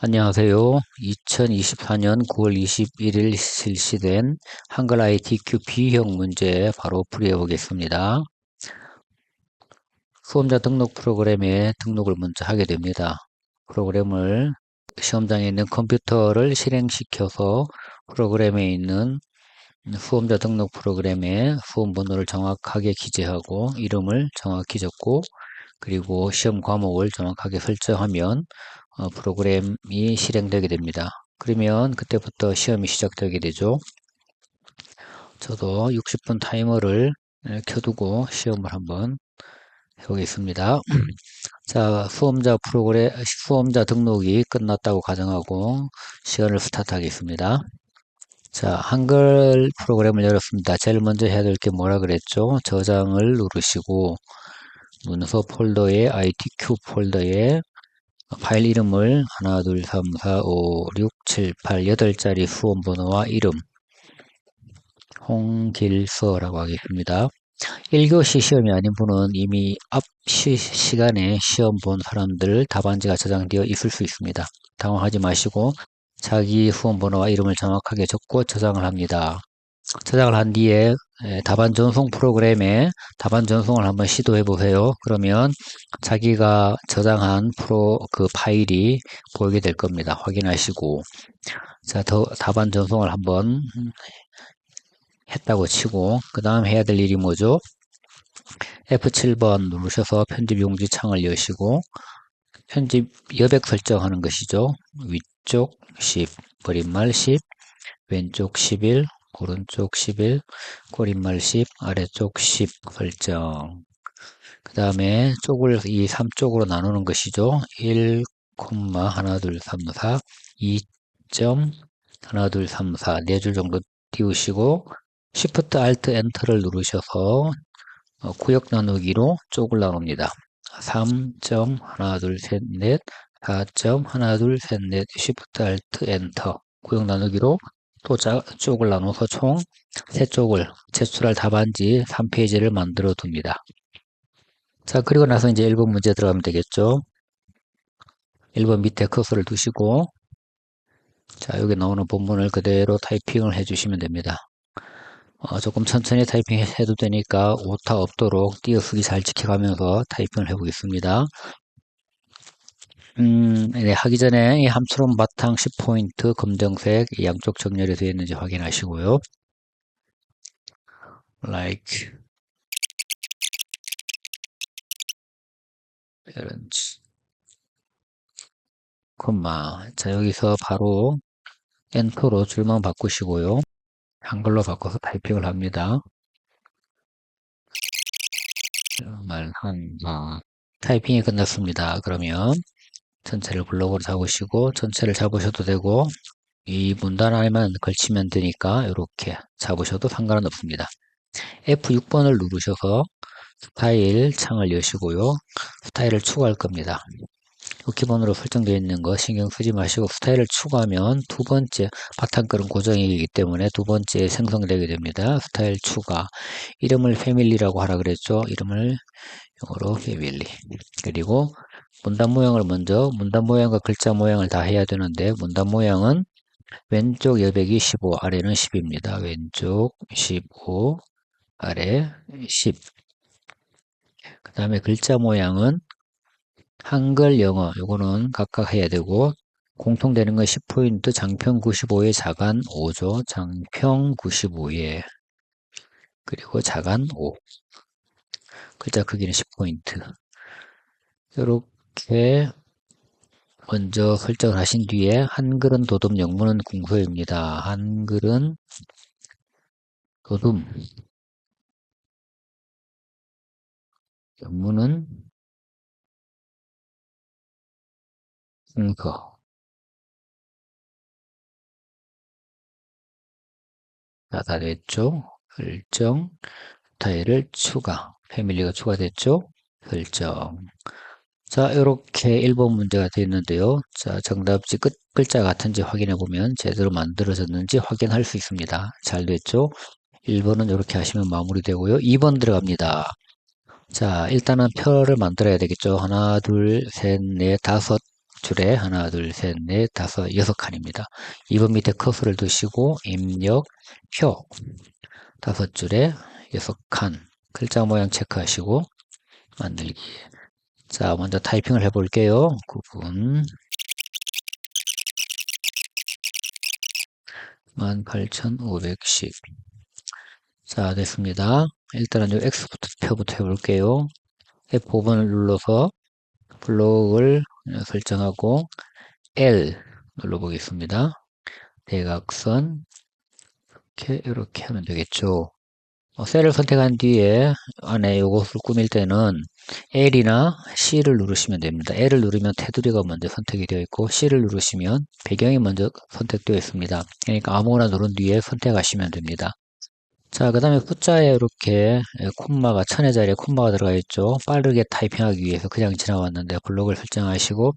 안녕하세요. 2024년 9월 21일 실시된 한글 ITQ B형 문제 바로 풀이해 보겠습니다. 수험자 등록 프로그램에 등록을 먼저 하게 됩니다. 프로그램을 시험장에 있는 컴퓨터를 실행시켜서 프로그램에 있는 수험자 등록 프로그램에 수험 번호를 정확하게 기재하고 이름을 정확히 적고 그리고 시험 과목을 정확하게 설정하면 프로그램이 실행되게 됩니다. 그러면 그때부터 시험이 시작되게 되죠. 저도 60분 타이머를 켜두고 시험을 한번 해보겠습니다. 자, 수험자 등록이 끝났다고 가정하고 시간을 스타트하겠습니다. 자, 한글 프로그램을 열었습니다. 제일 먼저 해야 될 게 뭐라 그랬죠? 저장을 누르시고 문서 폴더에 ITQ 폴더에 파일 이름을 1, 2, 3, 4, 5, 6, 7, 8, 8자리 수험 번호와 이름 홍길서라고 하겠습니다. 1교시 시험이 아닌 분은 이미 앞 시간에 시험 본 사람들 답안지가 저장되어 있을 수 있습니다. 당황하지 마시고 자기 수험 번호와 이름을 정확하게 적고 저장을 합니다. 저장을 한 뒤에 답안 전송 프로그램에 답안 전송을 한번 시도해 보세요. 그러면 자기가 저장한 그 파일이 보이게 될 겁니다. 확인하시고 자, 답안 전송을 한번 했다고 치고 그 다음 해야 될 일이 뭐죠? F7번 누르셔서 편집 용지 창을 여시고 편집 여백 설정하는 것이죠. 위쪽 10, 버림말 10, 왼쪽 11, 오른쪽 11, 꼬릿말 10, 아래쪽 10 설정. 그 다음에 쪽을 이 3쪽으로 나누는 것이죠. 1, 1, 2, 3, 4, 2 1, 2, 3, 4, 4줄 정도 띄우시고 Shift Alt Enter를 누르셔서 구역 나누기로 쪽을 나눕니다. 3. 1, 2, 3, 4, 4. 1, 2, 3, 4, Shift Alt Enter 구역 나누기로 또 쪽을 나눠서 총 3쪽을 제출할 답안지 3페이지를 만들어 둡니다. 자, 그리고 나서 이제 1번 문제 들어가면 되겠죠. 1번 밑에 커서를 두시고 자, 여기 나오는 본문을 그대로 타이핑을 해주시면 됩니다. 조금 천천히 타이핑 해도 되니까 오타 없도록 띄어쓰기 잘 지켜가면서 타이핑을 해보겠습니다. 네, 하기 전에 이 함수론 바탕 10포인트 검정색 양쪽 정렬이 되어 있는지 확인하시고요. like parents, 콤마. 자, 여기서 바로 엔터로 줄만 바꾸시고요. 한글로 바꿔서 타이핑을 합니다. 말한다. 타이핑이 끝났습니다. 그러면 전체를 블록으로 잡으시고 전체를 잡으셔도 되고 이 문단 안에만 걸치면 되니까 이렇게 잡으셔도 상관은 없습니다. F6번을 누르셔서 스타일 창을 여시고요. 스타일을 추가할 겁니다. 기본으로 설정되어 있는 거 신경 쓰지 마시고 스타일을 추가하면 두 번째 바탕글은 고정이기 때문에 두 번째 생성되게 됩니다. 스타일 추가 이름을 패밀리라고 하라 그랬죠. 이름을 영어로 패밀리 그리고 문단 모양을 먼저 문단 모양과 글자 모양을 다 해야 되는데 문단 모양은 왼쪽 여백이 15 아래는 10입니다. 왼쪽 15 아래 10 그 다음에 글자 모양은 한글, 영어 요거는 각각 해야 되고 공통되는 건 10포인트 장평 95에 자간 5죠. 장평 95에 그리고 자간 5 글자 크기는 10포인트 이렇게 먼저 설정을 하신 뒤에 한글은 도둠, 영문은 궁서입니다. 한글은 도둠, 영문은 궁서. 자, 다 됐죠? 설정, 스타일을 추가, 패밀리가 추가됐죠? 설정. 자, 이렇게 1번 문제가 되어 있는데요. 자, 정답지 글자 같은지 확인해 보면 제대로 만들어졌는지 확인할 수 있습니다. 잘 됐죠? 1번은 이렇게 하시면 마무리되고요. 2번 들어갑니다. 자, 일단은 표를 만들어야 되겠죠. 하나, 둘, 셋, 넷, 다섯 줄에 하나, 둘, 셋, 넷, 다섯, 6칸입니다. 2번 밑에 커서를 두시고 입력, 표 다섯 줄에 6칸 글자 모양 체크하시고 만들기. 자, 먼저 타이핑을 해볼게요. 9분 18,510. 자, 됐습니다. 일단은 요 X부터 표부터 해볼게요. F5번을 눌러서 블록을 설정하고 L 눌러보겠습니다. 대각선 이렇게 하면 되겠죠. 셀을 선택한 뒤에 안에 이것을 꾸밀 때는 L이나 C를 누르시면 됩니다. L을 누르면 테두리가 먼저 선택이 되어 있고 C를 누르시면 배경이 먼저 선택되어 있습니다. 그러니까 아무거나 누른 뒤에 선택하시면 됩니다. 자, 그 다음에 숫자에 이렇게 콤마가 천의 자리에 콤마가 들어가 있죠. 빠르게 타이핑하기 위해서 그냥 지나왔는데 블록을 설정하시고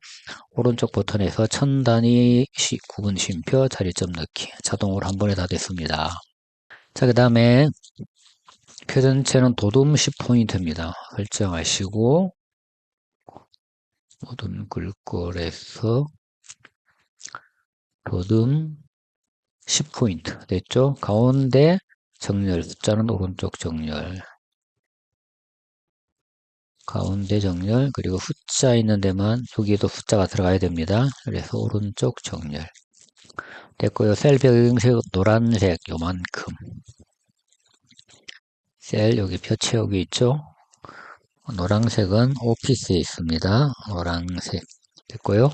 오른쪽 버튼에서 천 단위 9분 쉼표 자리점 넣기 자동으로 한 번에 다 됐습니다. 자, 그 다음에 표 전체는 도둠 10포인트입니다. 설정하시고 모든 글꼴에서 도둠 10포인트 됐죠? 가운데 정렬 숫자는 오른쪽 정렬 가운데 정렬 그리고 숫자 있는 데만 여기에도 숫자가 들어가야 됩니다. 그래서 오른쪽 정렬 됐고요. 셀 배경색 노란색 요만큼 셀 여기 표 채우기 있죠? 노란색은 오피스에 있습니다. 노란색 됐고요.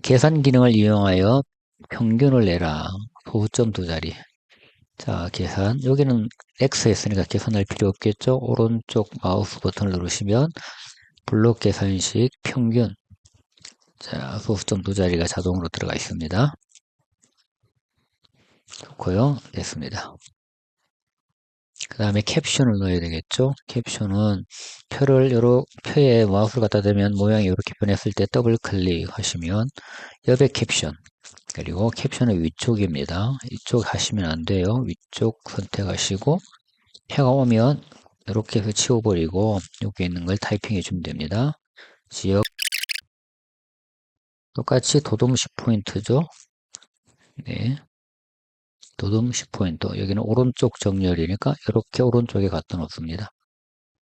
계산 기능을 이용하여 평균을 내라. 소수점 두 자리. 자, 계산. 여기는 X 했으니까 계산할 필요 없겠죠? 오른쪽 마우스 버튼을 누르시면 블록 계산식 평균. 자, 소수점 두 자리가 자동으로 들어가 있습니다. 좋고요. 됐습니다. 그 다음에 캡션을 넣어야 되겠죠? 캡션은 표에 마우스를 갖다 대면 모양이 이렇게 변했을 때 더블 클릭하시면 여백 캡션 그리고 캡션은 위쪽입니다. 이쪽 하시면 안 돼요. 위쪽 선택하시고 표가 오면 이렇게 해서 치워버리고 여기 있는 걸 타이핑해 주면 됩니다. 지역 똑같이 도둠 10포인트죠. 네. 도둠 10포인트. 여기는 오른쪽 정렬이니까 이렇게 오른쪽에 갖다 놓습니다.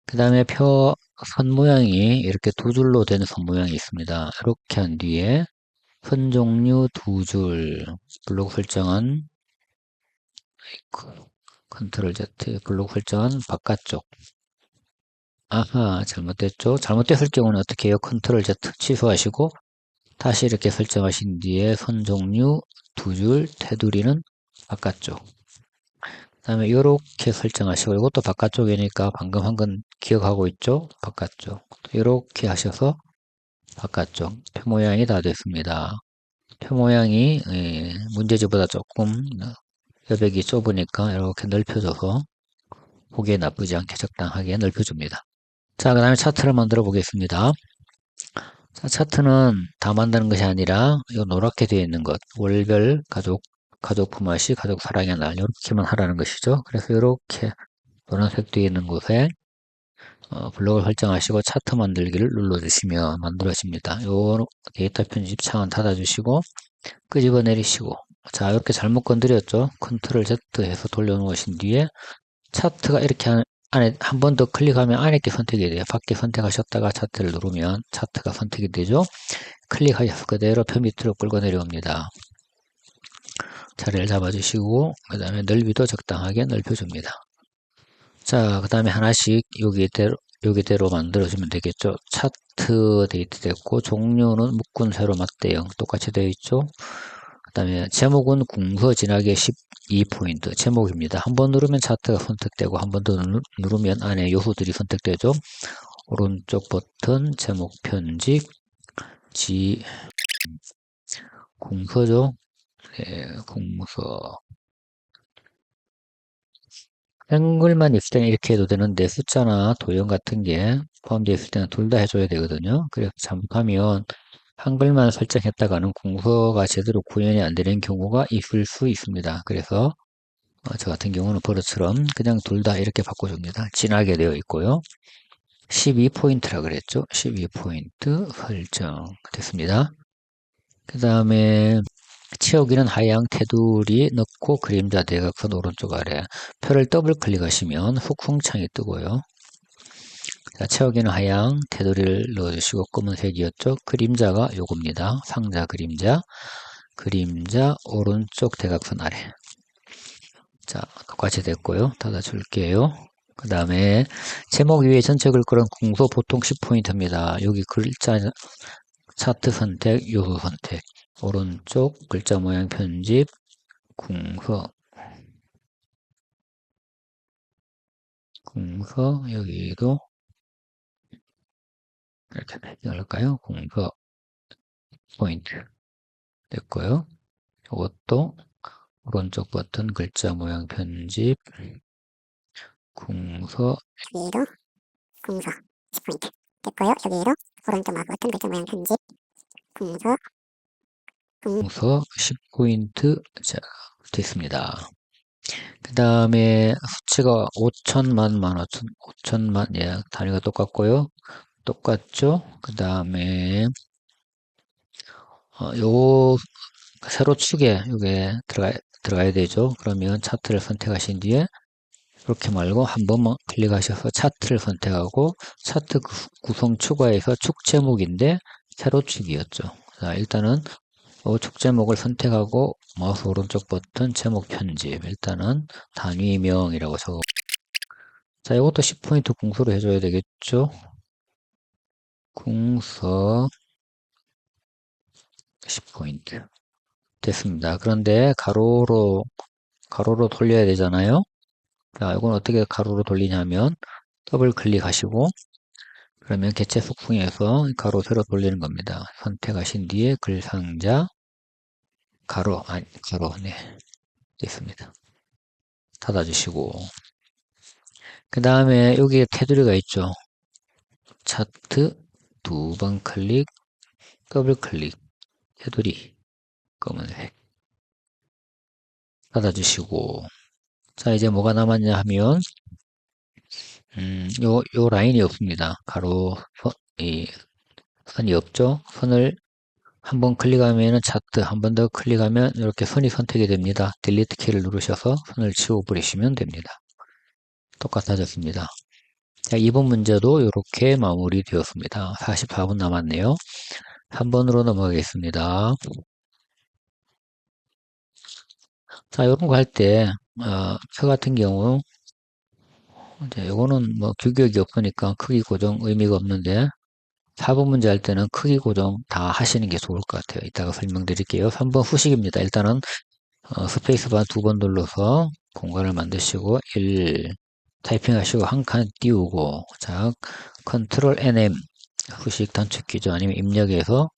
그 다음에 표 선 모양이 이렇게 두 줄로 된 선 모양이 있습니다. 이렇게 한 뒤에 선 종류 두 줄, 블록 설정한 컨트롤 Z, 블록 설정한 바깥쪽. 아하, 잘못됐죠? 잘못됐을 경우는 어떻게 해요? 컨트롤 Z 취소하시고 다시 이렇게 설정하신 뒤에 선 종류 두 줄, 테두리는 바깥쪽. 그 다음에 이렇게 설정하시고 이것도 바깥쪽이니까 방금 한 건 기억하고 있죠? 바깥쪽. 이렇게 하셔서 바깥쪽 표 모양이 다 됐습니다. 표 모양이 문제지보다 조금 여백이 좁으니까 이렇게 넓혀줘서 보기에 나쁘지 않게 적당하게 넓혀줍니다. 자, 그 다음에 차트를 만들어 보겠습니다. 자, 차트는 다 만드는 것이 아니라 이 노랗게 되어 있는 것 월별 가족 품앗이 가족 사랑의 날 이렇게만 하라는 것이죠. 그래서 이렇게 노란색 되어 있는 곳에 블록을 설정하시고 차트 만들기를 눌러주시면 만들어집니다. 요 데이터 편집 창은 닫아주시고 끄집어 내리시고 자 이렇게 잘못 건드렸죠. 컨트롤 Z 해서 돌려놓으신 뒤에 차트가 이렇게 안에 한 번 더 클릭하면 안에 게 선택이 돼요. 밖에 선택하셨다가 차트를 누르면 차트가 선택이 되죠. 클릭하셔서 그대로 표 밑으로 끌고 내려옵니다. 자리를 잡아주시고 그 다음에 넓이도 적당하게 넓혀줍니다. 자, 그 다음에 하나씩 여기대로 만들어주면 되겠죠. 차트 데이트 됐고, 종류는 묶은 세로 맞대요. 똑같이 되어 있죠. 그 다음에 제목은 궁서 진하게 12포인트 제목입니다. 한 번 누르면 차트가 선택되고, 한 번 더 누르면 안에 요소들이 선택되죠. 오른쪽 버튼, 제목 편집, 궁서죠. 네, 궁서. 한글만 있을 때는 이렇게 해도 되는데 숫자나 도형 같은 게 포함되어 있을 때는 둘 다 해줘야 되거든요. 그래서 잘못하면 한글만 설정했다가는 궁서가 제대로 구현이 안 되는 경우가 있을 수 있습니다. 그래서 저 같은 경우는 버릇처럼 그냥 둘 다 이렇게 바꿔줍니다. 진하게 되어 있고요. 12포인트라 그랬죠? 12포인트 설정 됐습니다. 그 다음에 채우기는 하향, 테두리 넣고 그림자 대각선 오른쪽 아래 표를 더블 클릭하시면 훅 창이 뜨고요. 자, 채우기는 하향, 테두리를 넣어주시고 검은색이었죠? 그림자가 요겁니다. 상자 그림자 오른쪽 대각선 아래. 자, 똑같이 됐고요. 닫아줄게요. 그 다음에 제목 위에 전체 글꼴은 궁서 보통 10포인트입니다. 여기 글자 차트 선택, 요소 선택. 오른쪽 글자 모양 편집, 궁서 여기도 이렇게 열까요? 궁서 포인트 됐고요. 이것도 오른쪽 버튼 글자 모양 편집, 궁서 여기에도 궁서 10포인트 됐고요. 여기에도 오른쪽 마크 버튼 글자 모양 편집 궁서 10포인트 자, 됐습니다. 그 다음에 수치가 5천만, 5천만, 예, 단위가 똑같고요. 똑같죠? 그 다음에 요 세로축에 요게 들어가야 되죠. 그러면 차트를 선택하신 뒤에 이렇게 말고 한 번만 클릭하셔서 차트를 선택하고 차트 구성 추가해서 축 제목인데 세로축이었죠. 자, 일단은 축 제목을 선택하고 마우스 오른쪽 버튼 제목 편집. 일단은 단위명이라고 적어. 자, 이것도 10포인트 궁서로 해줘야 되겠죠. 궁서 10포인트. 됐습니다. 그런데 가로로 돌려야 되잖아요. 자, 이건 어떻게 가로로 돌리냐면 더블 클릭하시고 그러면 개체 소풍에서 가로 세로 돌리는 겁니다. 선택하신 뒤에 글 상자 가로 네 됐습니다. 닫아주시고 그 다음에 여기에 테두리가 있죠. 차트 두 번 클릭 더블 클릭 테두리 검은색 닫아주시고 자 이제 뭐가 남았냐 하면 요 라인이 없습니다. 가로 이 선이 없죠. 선을 한번 클릭하면 차트 한 번 더 클릭하면 이렇게 선이 선택이 됩니다. 딜리트 키를 누르셔서 선을 지워버리시면 됩니다. 똑같아졌습니다. 자, 이번 문제도 이렇게 마무리되었습니다. 44분 남았네요. 3번으로 넘어가겠습니다. 자, 이런 거 할 때, 표 같은 경우, 이제 요거는 뭐 규격이 없으니까 크기 고정 의미가 없는데, 4번 문제 할 때는 크기 고정 다 하시는 게 좋을 것 같아요. 이따가 설명드릴게요. 3번 후식입니다. 일단은, 스페이스바 두 번 눌러서 공간을 만드시고, 1, 타이핑 하시고 한 칸 띄우고, 자, 컨트롤 NM, 후식 단축키죠. 아니면 입력해서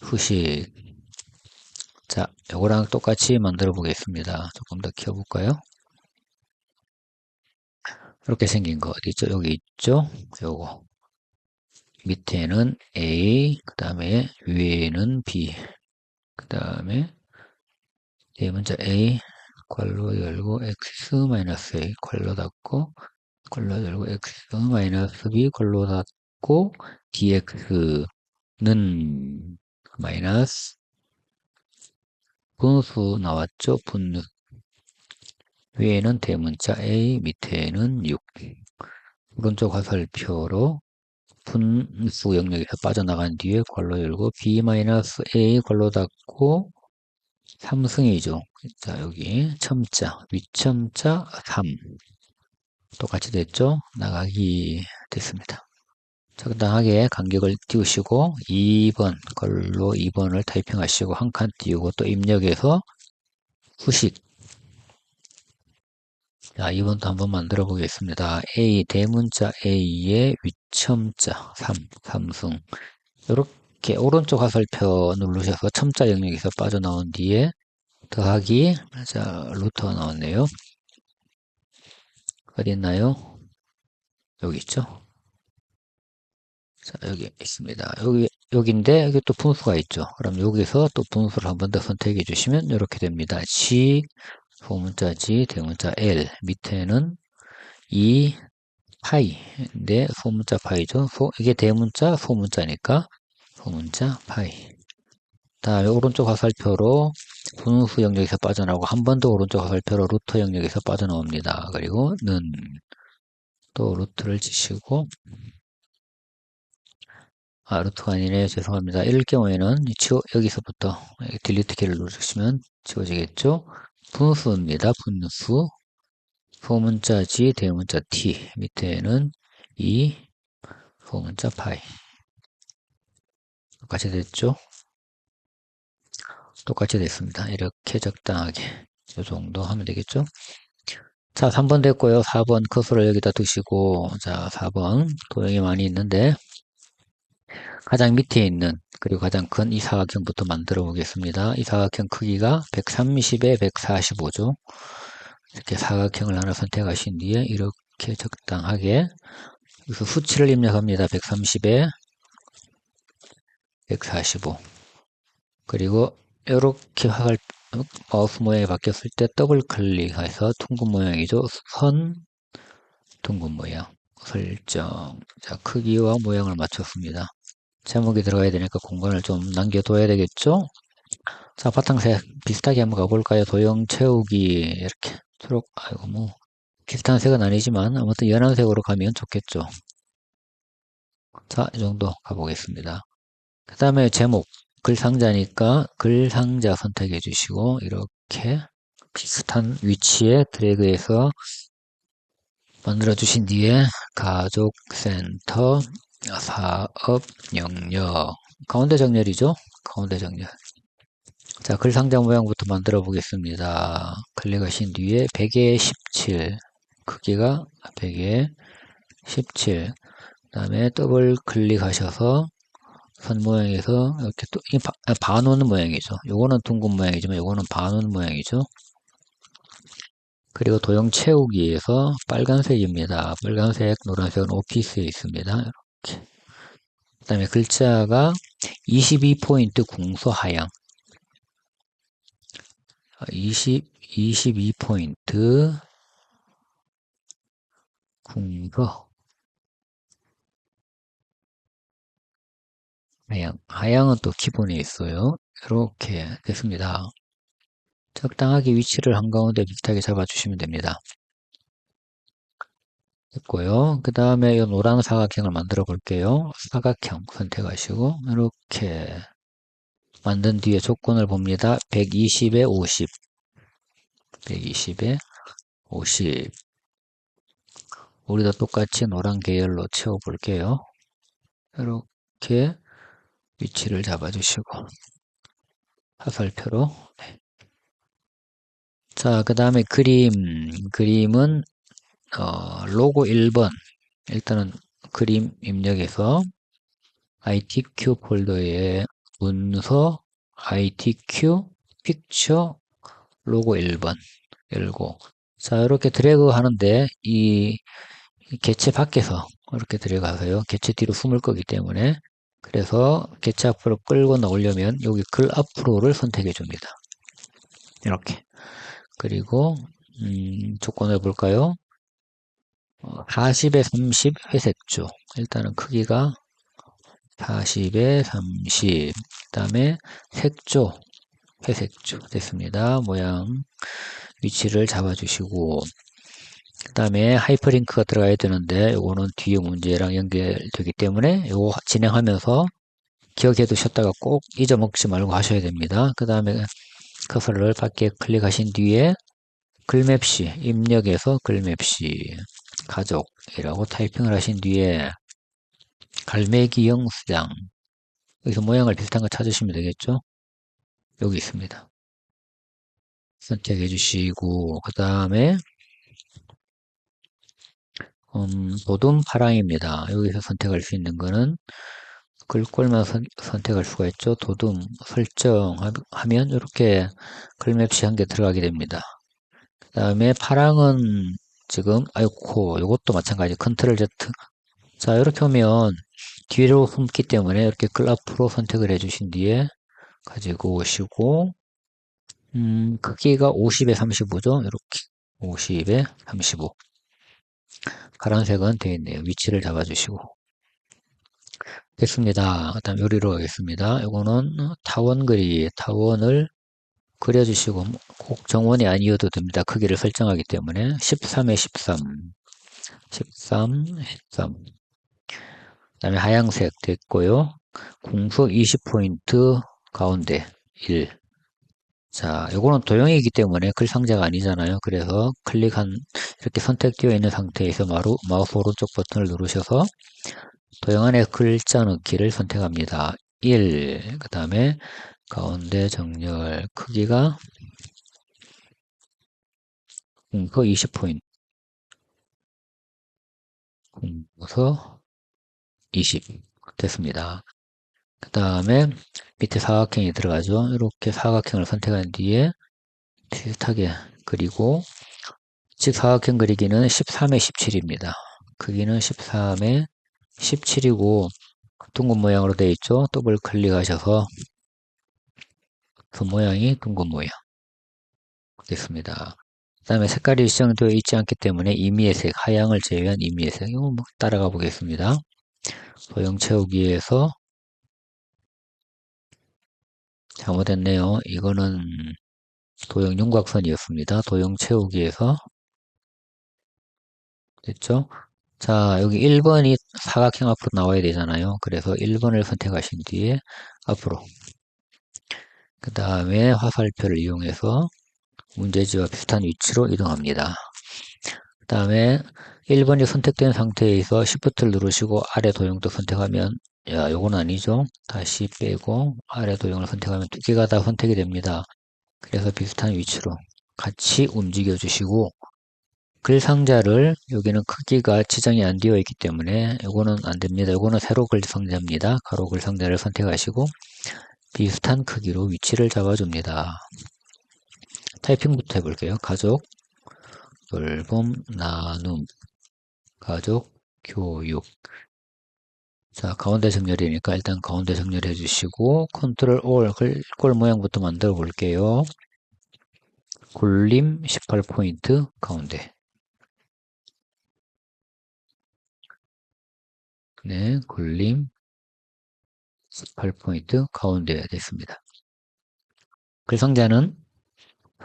후식. 자, 요거랑 똑같이 만들어 보겠습니다. 조금 더 키워볼까요? 이렇게 생긴 거 어디 있죠? 여기 있죠? 요거. 밑에는 A, 그 다음에 위에는 B, 그 다음에 대문자 A, 괄호 열고 X-A, 괄호 닫고, 괄호 열고 X-B, 괄호 닫고, DX는 마이너스 분수 나왔죠? 분수. 위에는 대문자 A, 밑에는 6. 오른쪽 화살표로 분수 영역에서 빠져나간 뒤에 괄호 열고 B-A 괄호 닫고 3승이죠. 자, 여기 첨자, 위첨자 3. 똑같이 됐죠? 나가기 됐습니다. 적당하게 간격을 띄우시고 2번 걸로 2번을 타이핑하시고 한 칸 띄우고 또 입력해서 후식. 자, 2번도 한번 만들어 보겠습니다. A, 대문자 A의 위첨자 3, 삼승. 이렇게 오른쪽 화살표 누르셔서 첨자 영역에서 빠져나온 뒤에 더하기, 자, 루트가 나왔네요. 어디 있나요? 여기 있죠? 자, 여기 있습니다. 여기인데, 여기 또 분수가 있죠. 그럼 여기서 또 분수를 한 번 더 선택해 주시면 이렇게 됩니다. G, 소문자 G, 대문자 L. 밑에는 2, 파이인데 소문자 파이죠. 이게 대문자, 소문자니까 소문자 파이. 다음에 오른쪽 화살표로 분수 영역에서 빠져나오고 한 번 더 오른쪽 화살표로 루트 영역에서 빠져나옵니다. 그리고 는 또 루트를 치시고 루트가 아니네. 죄송합니다. 이럴 경우에는 여기서부터 딜리트 키를 누르시면 지워지겠죠. 분수입니다. 분수. 소문자 G, 대문자 T. 밑에는 이 소문자 파이. 똑같이 됐죠? 똑같이 됐습니다. 이렇게 적당하게 이 정도 하면 되겠죠? 자, 3번 됐고요. 4번 커서를 여기다 두시고, 자, 4번 도형이 많이 있는데 가장 밑에 있는 그리고 가장 큰 이 사각형부터 만들어 보겠습니다. 이 사각형 크기가 130에 145죠. 이렇게 사각형을 하나 선택하신 뒤에 이렇게 적당하게 여기서 수치를 입력합니다. 130에 145. 그리고 이렇게 마우스 모양이 바뀌었을 때 더블 클릭해서 둥근 모양이죠. 선 둥근 모양 설정. 자, 크기와 모양을 맞췄습니다. 제목이 들어가야 되니까 공간을 좀 남겨둬야 되겠죠? 자, 바탕색 비슷하게 한번 가볼까요? 도형 채우기 이렇게 초록, 아이고 뭐 비슷한 색은 아니지만 아무튼 연한 색으로 가면 좋겠죠. 자, 이 정도 가보겠습니다. 그 다음에 제목 글상자니까 글상자 선택해 주시고 이렇게 비슷한 위치에 드래그해서 만들어 주신 뒤에 가족센터 사업 영역 가운데 정렬이죠. 가운데 정렬. 자, 글상자 모양부터 만들어 보겠습니다. 클릭하신 뒤에 100에 17 크기가 100에 17 그 다음에 더블 클릭하셔서 선 모양에서 이렇게 또 반원 모양이죠. 요거는 둥근 모양이지만 요거는 반원 모양이죠. 그리고 도형 채우기에서 빨간색입니다. 빨간색, 노란색은 오피스에 있습니다. 이렇게. 그 다음에 글자가 22포인트 궁서 하향. 22포인트 궁서 하향. 하향은 또 기본에 있어요. 이렇게 됐습니다. 적당하게 위치를 한가운데 비슷하게 잡아주시면 됩니다. 됐고요. 그 다음에 이 노란 사각형을 만들어 볼게요. 사각형 선택하시고 이렇게 만든 뒤에 조건을 봅니다. 120에 50 120에 50 우리도 똑같이 노란 계열로 채워 볼게요. 이렇게 위치를 잡아주시고 화살표로 네. 자, 그 다음에 그림은 로고 1번 일단은 그림 입력해서 ITQ 폴더에 문서 ITQ 픽처 로고 1번 열고 자 이렇게 드래그 하는데 이 개체 밖에서 이렇게 들어가서요 개체 뒤로 숨을 거기 때문에 그래서 개체 앞으로 끌고 나오려면 여기 글 앞으로를 선택해 줍니다. 이렇게 그리고 조건을 볼까요? 40에 30 회색조 일단은 크기가 40에 30 그 다음에 색조 회색조 됐습니다. 모양 위치를 잡아주시고 그 다음에 하이퍼링크가 들어가야 되는데 이거는 뒤에 문제랑 연결되기 때문에 이거 진행하면서 기억해 두셨다가 꼭 잊어먹지 말고 하셔야 됩니다. 그 다음에 커서를 밖에 클릭하신 뒤에 글맵시 입력해서 글맵시 가족이라고 타이핑을 하신 뒤에 갈매기형 수장 여기서 모양을 비슷한 거 찾으시면 되겠죠. 여기 있습니다. 선택해 주시고 그 다음에 도둠 파랑입니다. 여기서 선택할 수 있는 거는 글꼴만 선택할 수가 있죠. 도둠 설정하면 이렇게 글맵시 한 개 들어가게 됩니다. 그 다음에 파랑은 지금 아이코 이것도 마찬가지 컨트롤 Z 자 이렇게 오면 뒤로 숨기 때문에 이렇게 글 앞으로 선택을 해주신 뒤에 가지고 오시고 크기가 50에 35죠. 이렇게 50에 35 파란색은 되어 있네요. 위치를 잡아주시고. 됐습니다. 다음 요리로 하겠습니다. 이거는 타원 그리기, 타원을 그려주시고 꼭 정원이 아니어도 됩니다. 크기를 설정하기 때문에 13에 13, 13, 13. 그 다음에 하양색 됐고요. 궁서 20포인트 가운데 1. 자, 요거는 도형이기 때문에 글 상자가 아니잖아요. 그래서 이렇게 선택되어 있는 상태에서 마우스 오른쪽 버튼을 누르셔서 도형 안에 글자 넣기를 선택합니다. 1. 그 다음에 가운데 정렬 크기가 궁서 20포인트. 궁서 20. 됐습니다. 그 다음에 밑에 사각형이 들어가죠. 이렇게 사각형을 선택한 뒤에 비슷하게 그리고 즉 사각형 그리기는 13에 17입니다. 크기는 13에 17이고 둥근 모양으로 되어 있죠. 더블 클릭하셔서 그 모양이 둥근 모양 됐습니다. 그 다음에 색깔이 지정되어 있지 않기 때문에 임의의 색, 하향을 제외한 임의의 색 이거 따라가 보겠습니다. 도형 채우기에서 잘못했네요. 이거는 도형 윤곽선이었습니다. 도형 채우기에서 됐죠? 자, 여기 1번이 사각형 앞으로 나와야 되잖아요. 그래서 1번을 선택하신 뒤에 앞으로 그 다음에 화살표를 이용해서 문제지와 비슷한 위치로 이동합니다. 그 다음에 1번이 선택된 상태에서 Shift를 누르시고 아래 도형도 선택하면 요건 아니죠. 다시 빼고 아래 도형을 선택하면 두 개가 다 선택이 됩니다. 그래서 비슷한 위치로 같이 움직여 주시고 글 상자를 여기는 크기가 지정이 안 되어 있기 때문에 이거는 안 됩니다. 이거는 세로 글 상자입니다. 가로 글 상자를 선택하시고 비슷한 크기로 위치를 잡아줍니다. 타이핑부터 해볼게요. 가족, 돌봄, 나눔, 가족, 교육. 자, 가운데 정렬이니까 일단 가운데 정렬해 주시고 컨트롤 올 글꼴 모양부터 만들어 볼게요. 굴림 18포인트 가운데. 네, 굴림 18포인트 가운데 됐습니다. 글 상자는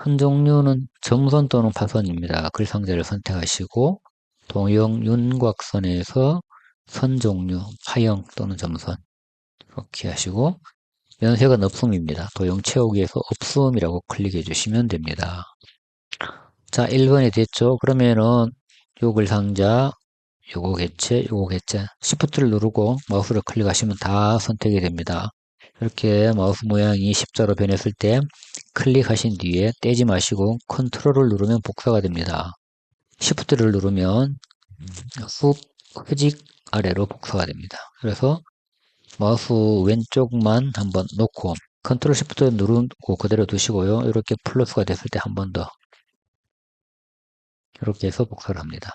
선 종류는 점선 또는 파선입니다. 글 상자를 선택하시고 동형 윤곽선에서 선 종류, 파형 또는 점선 이렇게 하시고 면색은 없음입니다. 도형 채우기에서 없음이라고 클릭해 주시면 됩니다. 자, 1번이 됐죠? 그러면은 요 글 상자, 요거 개체, 요거 개체 Shift를 누르고 마우스를 클릭하시면 다 선택이 됩니다. 이렇게 마우스 모양이 십자로 변했을 때 클릭하신 뒤에 떼지 마시고 컨트롤을 누르면 복사가 됩니다. Shift를 누르면 훅 흐직 아래로 복사가 됩니다. 그래서 마우스 왼쪽만 한번 놓고 컨트롤 Shift 누르고 그대로 두시고요. 이렇게 플러스가 됐을 때 한 번 더 이렇게 해서 복사를 합니다.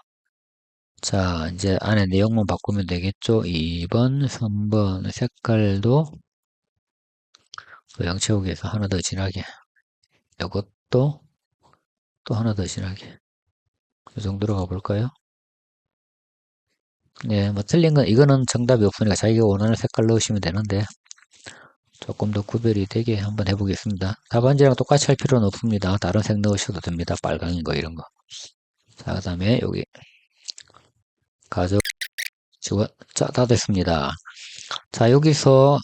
자, 이제 안에 내용만 바꾸면 되겠죠. 2번, 3번 색깔도 도형 채우기에서 하나 더 진하게 이것도 또 하나 더 진하게 이 정도로 가볼까요? 네, 뭐 틀린 건 이거는 정답이 없으니까 자기가 원하는 색깔 넣으시면 되는데 조금 더 구별이 되게 한번 해보겠습니다. 답안지랑 똑같이 할 필요는 없습니다. 다른 색 넣으셔도 됩니다. 빨강인 거 이런 거. 자, 그 다음에 여기 가족 지워 다 됐습니다. 자, 여기서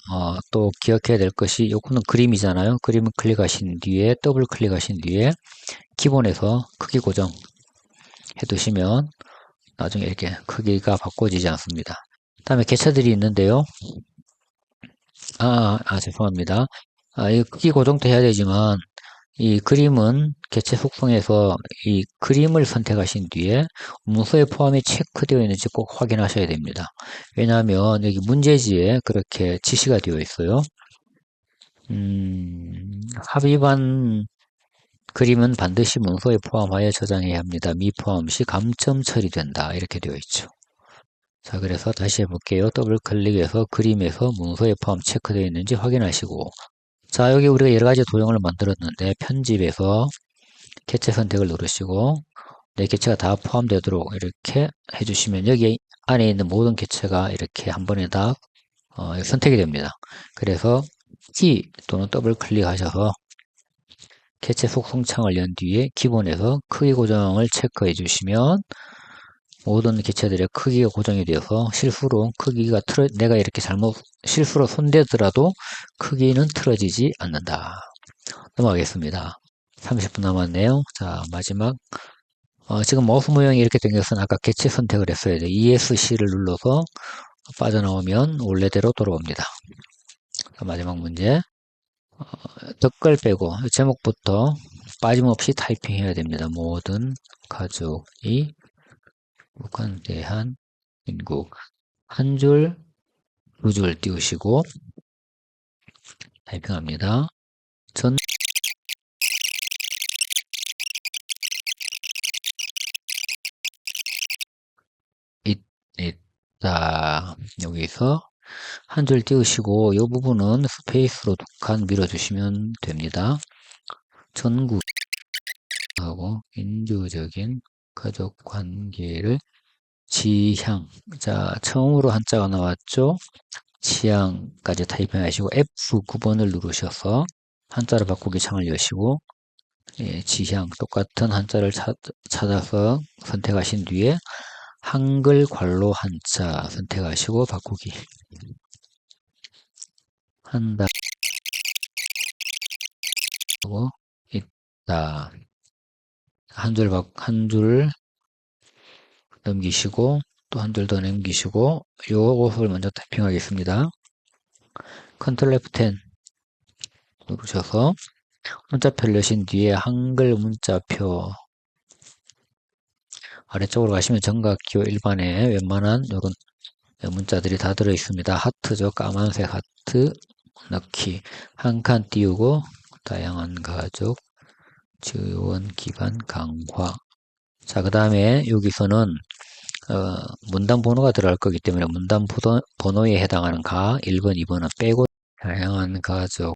또 기억해야 될 것이 요거는 그림이잖아요. 그림을 클릭하신 뒤에 더블 클릭하신 뒤에 기본에서 크기 고정 해 두시면 나중에 이렇게 크기가 바꿔지지 않습니다. 다음에 개체들이 있는데요. 죄송합니다. 이 크기 고정도 해야 되지만 이 그림은 개체 속성에서 이 그림을 선택하신 뒤에 문서에 포함이 체크되어 있는지 꼭 확인하셔야 됩니다. 왜냐하면 여기 문제지에 그렇게 지시가 되어 있어요. 합의반 그림은 반드시 문서에 포함하여 저장해야 합니다. 미포함 시 감점 처리된다. 이렇게 되어 있죠. 자, 그래서 다시 해볼게요. 더블 클릭해서 그림에서 문서에 포함 체크되어 있는지 확인하시고 자, 여기 우리가 여러 가지 도형을 만들었는데 편집에서 개체 선택을 누르시고 내 개체가 다 포함되도록 이렇게 해주시면 여기 안에 있는 모든 개체가 이렇게 한 번에 다 선택이 됩니다. 그래서 T 또는 더블 클릭하셔서 개체 속성 창을 연 뒤에 기본에서 크기 고정을 체크해 주시면 모든 개체들의 크기가 고정이 되어서 실수로 크기가 내가 이렇게 잘못 실수로 손대더라도 크기는 틀어지지 않는다. 넘어가겠습니다. 30분 남았네요. 자, 마지막 지금 마우스 모양이 이렇게 된 것은 아까 개체 선택을 했어야 돼요. ESC를 눌러서 빠져나오면 원래대로 돌아옵니다. 자, 마지막 문제. 덧글 빼고 제목부터 빠짐없이 타이핑해야 됩니다. 모든 가족이 북한 대한민국 한 줄, 두 줄 띄우시고 타이핑합니다. 전 있다. 여기서 한 줄 띄우시고 이 부분은 스페이스로 두 칸 밀어주시면 됩니다. 전국하고 민주적인 가족 관계를 지향. 자, 처음으로 한자가 나왔죠? 지향까지 타이핑하시고 F9번을 누르셔서 한자를 바꾸기 창을 여시고 지향 똑같은 한자를 찾아서 선택하신 뒤에 한글 괄호 한자 선택하시고 바꾸기 한다 하고 있다. 한 줄 넘기시고 또 한 줄 더 넘기시고 요것을 먼저 타이핑하겠습니다. 컨트롤 F10 누르셔서 문자표를 여신 뒤에 한글 문자표 아래쪽으로 가시면 정각기호 일반에 웬만한 요런 문자들이 다 들어 있습니다. 하트죠. 까만색 하트 넣기 한 칸 띄우고 다양한 가족 지원 기반 강화. 자, 그 다음에 여기서는 문단 번호가 들어갈 거기 때문에 문단 번호에 해당하는 1번, 2번은 빼고 다양한 가족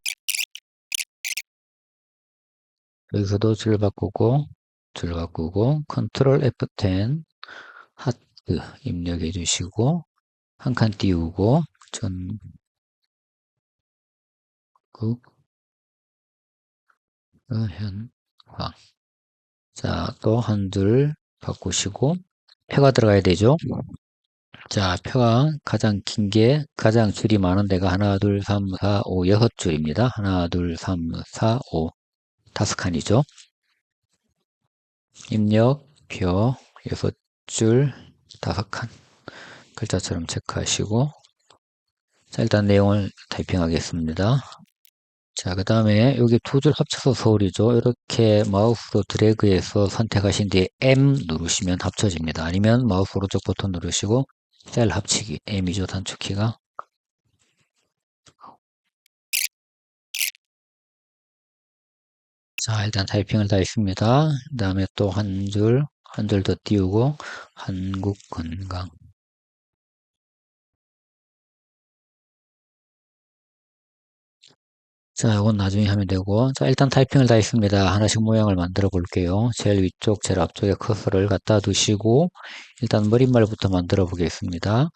여기서도 줄 바꾸고 컨트롤 F10 하트 입력해 주시고 한 칸 띄우고 전국 현황. 자, 또 한 줄 바꾸시고 표가 들어가야 되죠. 자, 표가 가장 긴 게 가장 줄이 많은 데가 하나, 둘, 3, 4, 5, 6줄입니다. 하나, 둘, 3, 4, 5 다섯 칸이죠. 입력 표 6줄 다섯 칸 글자처럼 체크하시고 자, 일단 내용을 타이핑하겠습니다. 자, 그 다음에 여기 두 줄 합쳐서 서울이죠. 이렇게 마우스로 드래그해서 선택하신 뒤에 M 누르시면 합쳐집니다. 아니면 마우스 오른쪽 버튼 누르시고 셀 합치기 M이죠. 단축키가. 자, 일단 타이핑을 다 했습니다. 그 다음에 또 한 줄 더 띄우고 한국 건강. 자, 이건 나중에 하면 되고. 자, 일단 타이핑을 다 했습니다. 하나씩 모양을 만들어 볼게요. 제일 위쪽, 제일 앞쪽에 커서를 갖다 두시고, 일단 머릿말부터 만들어 보겠습니다.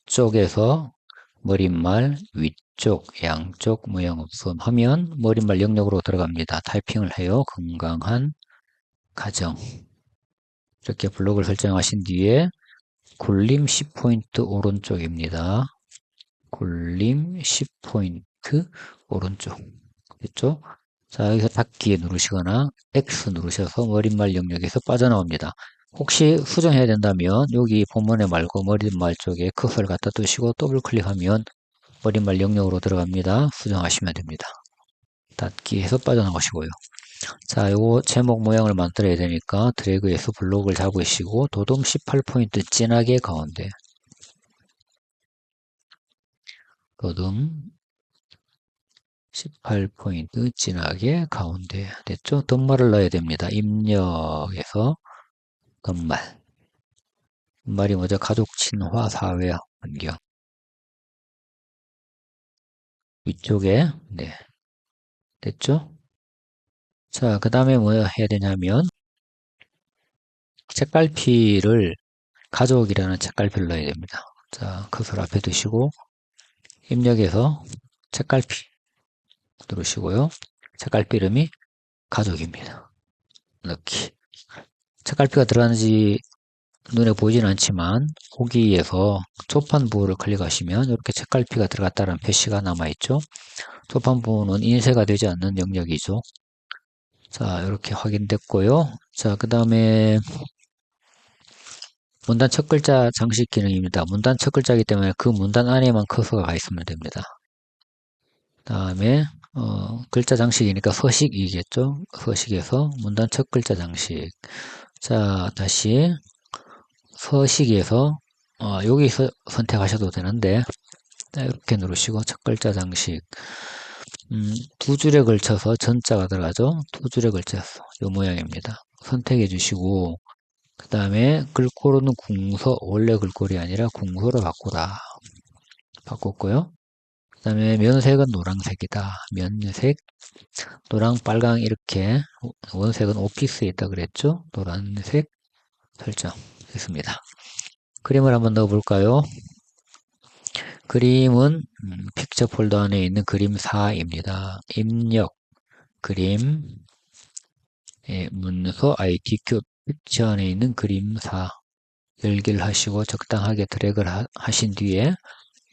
쪽에서 머릿말, 위쪽, 양쪽 모양 없음 하면 머릿말 영역으로 들어갑니다. 타이핑을 해요. 건강한 가정. 이렇게 블록을 설정하신 뒤에 굴림 10포인트 오른쪽입니다. 굴림 10포인트 오른쪽. 됐죠? 자, 여기서 닫기 누르시거나 X 누르셔서 머릿말 영역에서 빠져나옵니다. 혹시 수정해야 된다면 여기 본문에 말고 머릿말 쪽에 커서를 갖다 두시고 더블 클릭하면 머릿말 영역으로 들어갑니다. 수정하시면 됩니다. 닫기 해서 빠져나가시고요. 자, 요거 제목 모양을 만들어야 되니까 드래그해서 블록을 잡으시고 도둠 18포인트 진하게 가운데 도둠 18포인트 진하게 가운데 됐죠? 덧말을 넣어야 됩니다. 입력에서 덧말 덧말이 먼저 가족 친화 사회 환경 위쪽에 네 됐죠? 자, 그 다음에 뭐 해야 되냐면 책갈피를 가족이라는 책갈피를 넣어야 됩니다. 자, 커서를 앞에 두시고 입력해서 책갈피 누르시고요. 책갈피 이름이 가족입니다. 넣기. 책갈피가 들어가는지 눈에 보이진 않지만 보기에서 초판부를 클릭하시면 이렇게 책갈피가 들어갔다는 표시가 남아있죠. 초판부는 인쇄가 되지 않는 영역이죠. 자, 이렇게 확인됐고요. 자, 그 다음에 문단 첫 글자 장식 기능입니다. 문단 첫 글자이기 때문에 그 문단 안에만 커서가 가 있으면 됩니다. 다음에 글자 장식이니까 서식이겠죠. 서식에서 문단 첫 글자 장식. 자, 다시 서식에서 여기서 선택하셔도 되는데 이렇게 누르시고 첫 글자 장식. 두 줄에 걸쳐서 전자가 들어가죠. 두 줄에 걸쳐서 이 모양입니다. 선택해 주시고 그 다음에 글꼴은 궁서, 원래 글꼴이 아니라 궁서로 바꾸라. 바꿨고요. 그 다음에 면색은 노란색이다. 면색, 노랑, 빨강 이렇게 원색은 오피스에 있다 그랬죠. 노란색 설정했습니다. 그림을 한번 넣어볼까요? 그림은 픽처 폴더 안에 있는 그림4입니다. 입력, 그림, 문서, ITQ, 픽처 안에 있는 그림4 열기를 하시고 적당하게 드래그를 하신 뒤에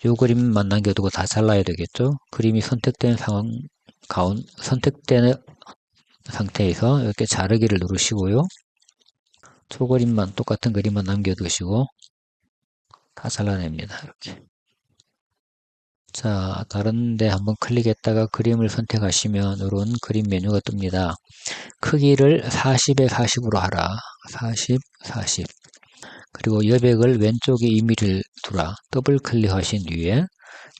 이 그림만 남겨두고 다 잘라야 되겠죠. 그림이 선택된 선택된 상태에서 이렇게 자르기를 누르시고요. 초그림만 똑같은 그림만 남겨두시고 다 잘라냅니다. 이렇게. 자, 다른데 한번 클릭했다가 그림을 선택하시면 이런 그림 메뉴가 뜹니다. 크기를 40에 40으로 하라. 40, 40. 그리고 여백을 왼쪽에 2mm를 두라. 더블 클릭하신 뒤에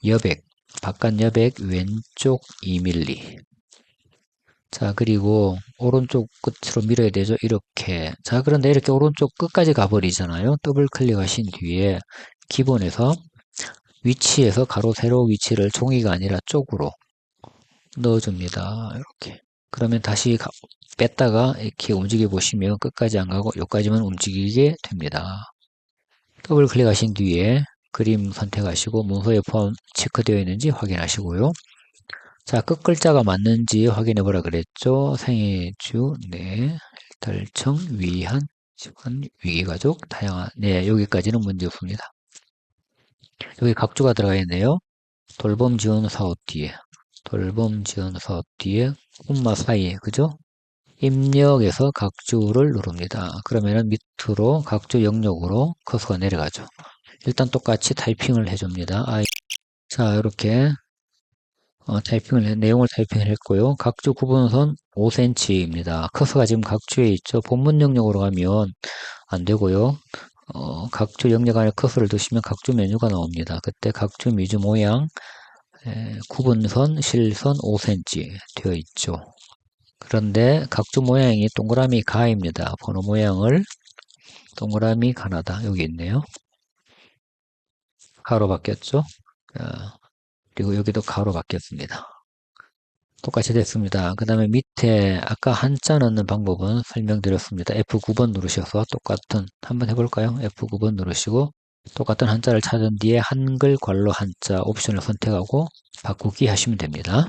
여백, 바깥 여백 왼쪽 2mm. 자, 그리고 오른쪽 끝으로 밀어야 되죠. 이렇게. 자, 그런데 이렇게 오른쪽 끝까지 가버리잖아요. 더블 클릭하신 뒤에 기본에서 위치에서 가로 세로 위치를 종이가 아니라 쪽으로 넣어줍니다. 이렇게. 그러면 다시 뺐다가 이렇게 움직여 보시면 끝까지 안 가고 여기까지만 움직이게 됩니다. 더블 클릭하신 뒤에 그림 선택하시고 문서에 포함 체크되어 있는지 확인하시고요. 자, 끝 글자가 맞는지 확인해 보라 그랬죠. 생애주, 네, 달청, 위한, 집안, 위기가족, 다양한, 네, 여기까지는 문제 없습니다. 여기 각주가 들어가 있네요. 돌봄 지원 사업 뒤에, 돌봄 지원 사업 뒤에, 콤마 사이에, 그죠? 입력에서 각주를 누릅니다. 그러면은 밑으로 각주 영역으로 커서가 내려가죠. 일단 똑같이 타이핑을 해줍니다. 자, 이렇게 내용을 타이핑을 했고요. 각주 구분선 5cm입니다. 커서가 지금 각주에 있죠. 본문 영역으로 가면 안 되고요. 각주 영역 안에 커서를 두시면 각주 메뉴가 나옵니다. 그때 각주 미주 모양 구분선, 실선 5cm 되어 있죠. 그런데 각주 모양이 동그라미 가입니다. 번호 모양을 동그라미 가나다. 여기 있네요. 가로 바뀌었죠. 그리고 여기도 가로 바뀌었습니다. 똑같이 됐습니다. 그 다음에 밑에 아까 한자 넣는 방법은 설명드렸습니다. F9번 누르셔서 똑같은 한번 해볼까요? F9번 누르시고 똑같은 한자를 찾은 뒤에 한글 괄호 한자 옵션을 선택하고 바꾸기 하시면 됩니다.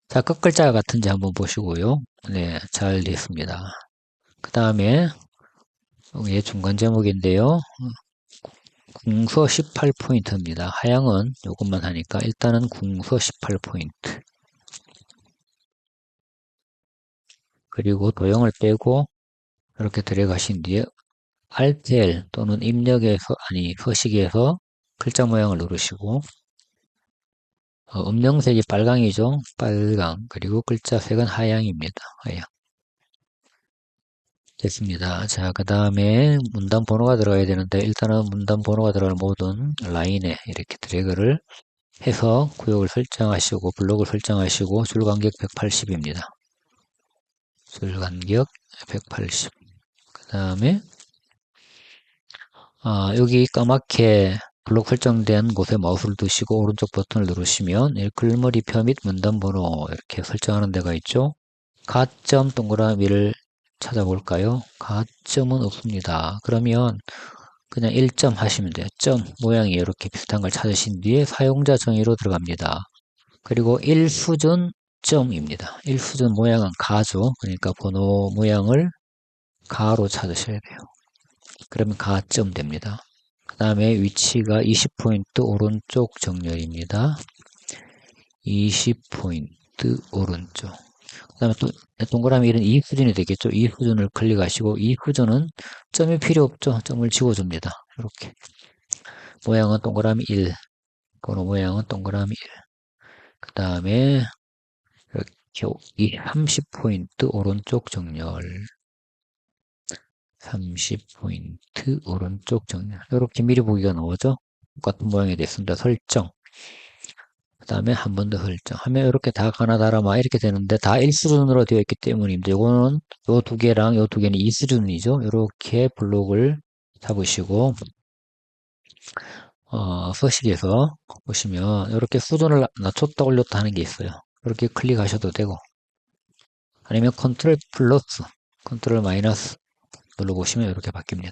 자, 끝글자가 같은지 한번 보시고요. 네, 잘 됐습니다. 그 다음에 여기 중간 제목인데요. 궁서 18포인트입니다. 하향은 이것만 하니까 일단은 궁서 18포인트. 그리고 도형을 빼고 이렇게 들어가신 뒤에 Alt L 또는 입력에서 서식에서 글자 모양을 누르시고 음영색이 빨강이죠. 빨강. 그리고 글자 색은 하양입니다. 하양. 됐습니다. 자, 그 다음에 문단 번호가 들어가야 되는데 일단은 문단 번호가 들어가는 모든 라인에 이렇게 드래그를 해서 구역을 설정하시고 블록을 설정하시고 줄 간격 180입니다. 줄 간격 180. 그 다음에 여기 까맣게 블록 설정된 곳에 마우스를 두시고 오른쪽 버튼을 누르시면 글머리표 및 문단 번호 이렇게 설정하는 데가 있죠. 가점 동그라미를 찾아볼까요? 가점은 없습니다. 그러면 그냥 1점 하시면 돼요. 점 모양이 이렇게 비슷한 걸 찾으신 뒤에 사용자 정의로 들어갑니다. 그리고 1수준 점입니다. 1수준 모양은 가죠. 그러니까 번호 모양을 가로 찾으셔야 돼요. 그러면 가점 됩니다. 그 다음에 위치가 20포인트 오른쪽 정렬입니다. 20포인트 오른쪽. 그 다음에 또 동그라미 1은 2수준이 되겠죠. 2수준을 클릭하시고 2수준은 점이 필요 없죠. 점을 지워줍니다. 이렇게. 모양은 동그라미 1. 번호 모양은 동그라미 1. 그 다음에 이렇게 30포인트 오른쪽 정렬. 30포인트 오른쪽 정렬. 이렇게 미리 보기가 나오죠. 똑같은 모양이 됐습니다. 설정. 그 다음에 한 번 더 설정. 하면 이렇게 다 하나 달아마 이렇게 되는데 다 1수준으로 되어 있기 때문입니다. 이거는 요 두 개랑 요 두 개는 2수준이죠. 이렇게 블록을 잡으시고 서식에서 보시면 이렇게 수준을 낮췄다 올렸다 하는 게 있어요. 이렇게 클릭하셔도 되고 아니면 컨트롤 플러스, 컨트롤 마이너스 눌러보시면 이렇게 바뀝니다.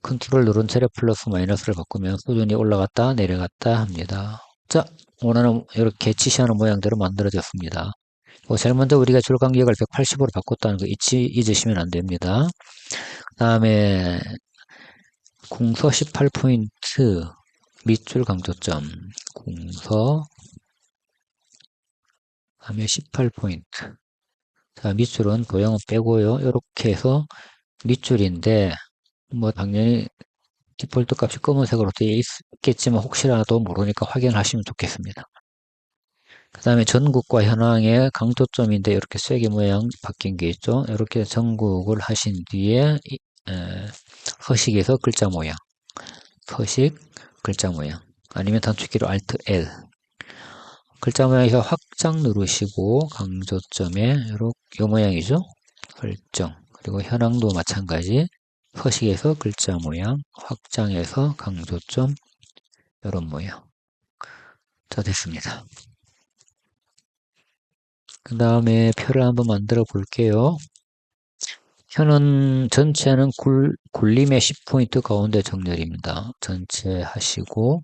컨트롤 누른 채로 플러스 마이너스를 바꾸면 수준이 올라갔다 내려갔다 합니다. 자, 원하는 이렇게 지시하는 모양대로 만들어졌습니다. 제일 먼저 우리가 줄 간격을 180으로 바꿨다는 거 잊으시면 안 됩니다. 그 다음에 궁서 18포인트 밑줄 강조점 궁서 다음에 18포인트 자 밑줄은 도형은 빼고요. 이렇게 해서 밑줄인데 뭐 당연히 디폴트 값이 검은색으로 되어 있겠지만 혹시라도 모르니까 확인하시면 좋겠습니다. 그 다음에 전국과 현황의 강조점인데 이렇게 쐐기 모양 바뀐 게 있죠. 이렇게 전국을 하신 뒤에 서식에서 글자 모양 서식 글자 모양 아니면 단축키로 Alt L 글자 모양에서 확장 누르시고 강조점에 이렇게 이 모양이죠. 설정 그리고 현황도 마찬가지 서식에서 글자 모양 확장해서 강조점 이런 모양 자 됐습니다. 그 다음에 표를 한번 만들어 볼게요. 현은 전체는 굴림의 10포인트 가운데 정렬입니다. 전체 하시고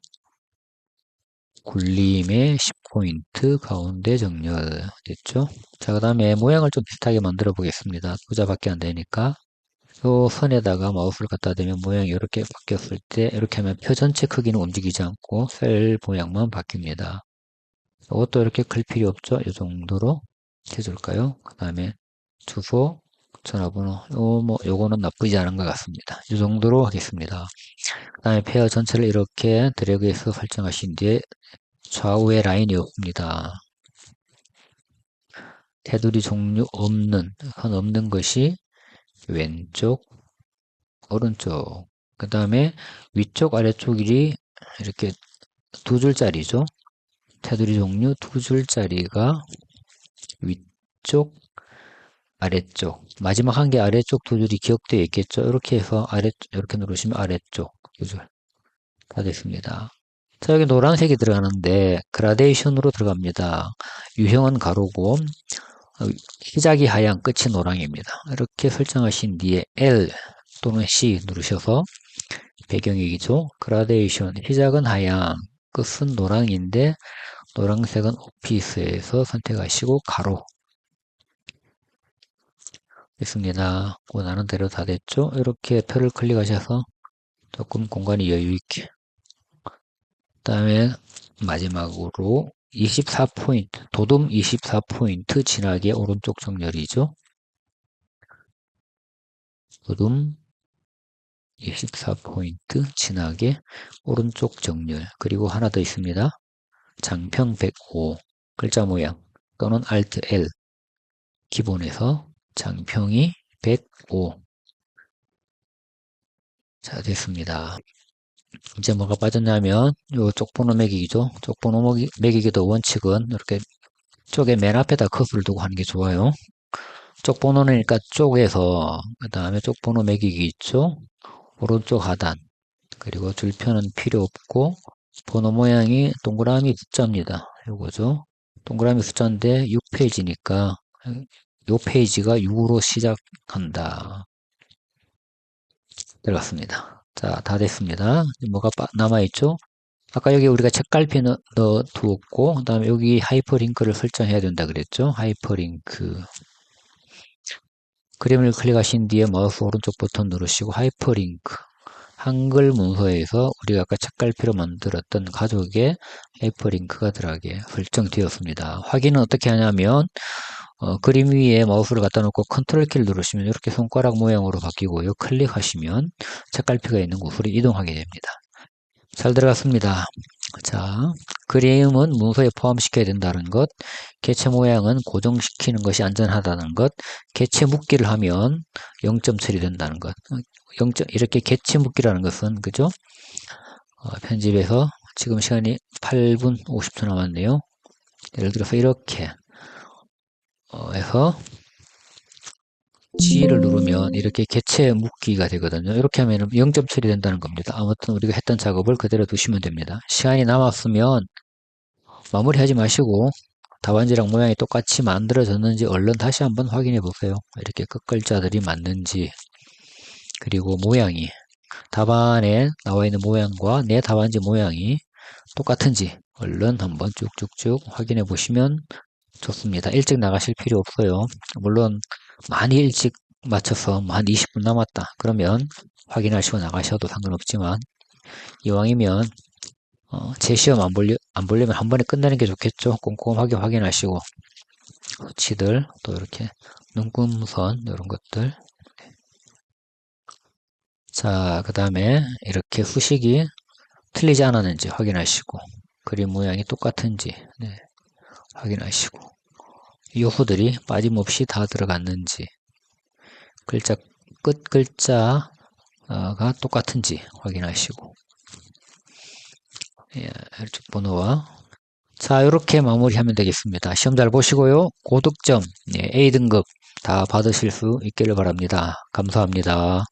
굴림의 10포인트 가운데 정렬 됐죠? 자, 그 다음에 모양을 좀 비슷하게 만들어 보겠습니다. 부자밖에 안 되니까 요 선에다가 마우스를 갖다 대면 모양이 이렇게 바뀌었을 때 이렇게 하면 표 전체 크기는 움직이지 않고 셀 모양만 바뀝니다. 이것도 이렇게 클 필요 없죠? 이 정도로 해줄까요? 그 다음에 주소, 전화번호, 요거는 나쁘지 않은 것 같습니다. 이 정도로 하겠습니다. 그 다음에 페어 전체를 이렇게 드래그해서 설정하신 뒤에 좌우에 라인이 없습니다. 테두리 종류 없는, 선 없는 것이 왼쪽, 오른쪽. 그 다음에 위쪽, 아래쪽이 이렇게 두 줄짜리죠. 테두리 종류 두 줄짜리가 위쪽, 아래쪽. 마지막 한 개 아래쪽 두 줄이 기억되어 있겠죠. 이렇게 해서 이렇게 누르시면 아래쪽 두 줄. 다 됐습니다. 자, 여기 노란색이 들어가는데, 그라데이션으로 들어갑니다. 유형은 가로고, 시작이 하양, 끝이 노랑입니다. 이렇게 설정하신 뒤에 L 또는 C 누르셔서 배경이죠. 그라데이션, 시작은 하양, 끝은 노랑인데, 노란색은 오피스에서 선택하시고, 가로. 됐습니다. 원하는 대로 다 됐죠? 이렇게 표를 클릭하셔서 조금 공간이 여유있게. 그 다음에 마지막으로 24포인트, 도둠 24포인트 진하게 오른쪽 정렬이죠. 도둠 24포인트 진하게 오른쪽 정렬. 그리고 하나 더 있습니다. 장평 105 글자 모양 또는 Alt L 기본에서 장평이 105 자 됐습니다. 이제 뭐가 빠졌냐면 요 쪽번호 매기기죠. 쪽번호 매기기도 원칙은 이렇게 쪽에 맨 앞에다 컷을 두고 하는 게 좋아요. 쪽번호니까 쪽에서 그 다음에 쪽번호 매기기 있죠. 오른쪽 하단 그리고 줄표는 필요 없고 번호 모양이 동그라미 숫자입니다. 요거죠. 동그라미 숫자인데 6페이지니까 요 페이지가 6으로 시작한다. 들어갔습니다. 자, 다 됐습니다. 뭐가 남아있죠? 아까 여기 우리가 책갈피 넣어 두었고, 그 다음에 여기 하이퍼링크를 설정해야 된다 그랬죠? 하이퍼링크. 그림을 클릭하신 뒤에 마우스 오른쪽 버튼 누르시고 하이퍼링크. 한글 문서에서 우리가 아까 책갈피로 만들었던 가족의 하이퍼링크가 들어가게 설정되었습니다. 확인은 어떻게 하냐면 그림 위에 마우스를 갖다 놓고 컨트롤 키를 누르시면 이렇게 손가락 모양으로 바뀌고요. 클릭하시면 책갈피가 있는 곳으로 이동하게 됩니다. 잘 들어갔습니다. 자, 그림은 문서에 포함시켜야 된다는 것, 개체 모양은 고정시키는 것이 안전하다는 것, 개체 묶기를 하면 0점 처리된다는 것. 이렇게 개체 묶기라는 것은, 그죠? 편집에서 지금 시간이 8분 50초 남았네요. 예를 들어서 이렇게 해서 G를 누르면 이렇게 개체 묶기가 되거든요. 이렇게 하면 0점 처리된다는 겁니다. 아무튼 우리가 했던 작업을 그대로 두시면 됩니다. 시간이 남았으면 마무리하지 마시고 답안지랑 모양이 똑같이 만들어졌는지 얼른 다시 한번 확인해 보세요. 이렇게 끝글자들이 맞는지, 그리고 모양이 답안에 나와 있는 모양과 내 답안지 모양이 똑같은지 얼른 한번 쭉쭉쭉 확인해 보시면 좋습니다. 일찍 나가실 필요 없어요. 물론 많이 일찍 맞춰서 한 20분 남았다 그러면 확인하시고 나가셔도 상관없지만, 이왕이면 제 시험 안 보려면 한 번에 끝내는 게 좋겠죠. 꼼꼼하게 확인하시고 수치들, 또 이렇게 눈금선 이런 것들. 자, 그 다음에 이렇게 수식이 틀리지 않았는지 확인하시고, 그림 모양이 똑같은지 확인하시고, 요소들이 빠짐없이 다 들어갔는지, 글자 끝 글자가 똑같은지 확인하시고, 번호와, 자, 이렇게 마무리하면 되겠습니다. 시험 잘 보시고요. 고득점 A등급 다 받으실 수 있기를 바랍니다. 감사합니다.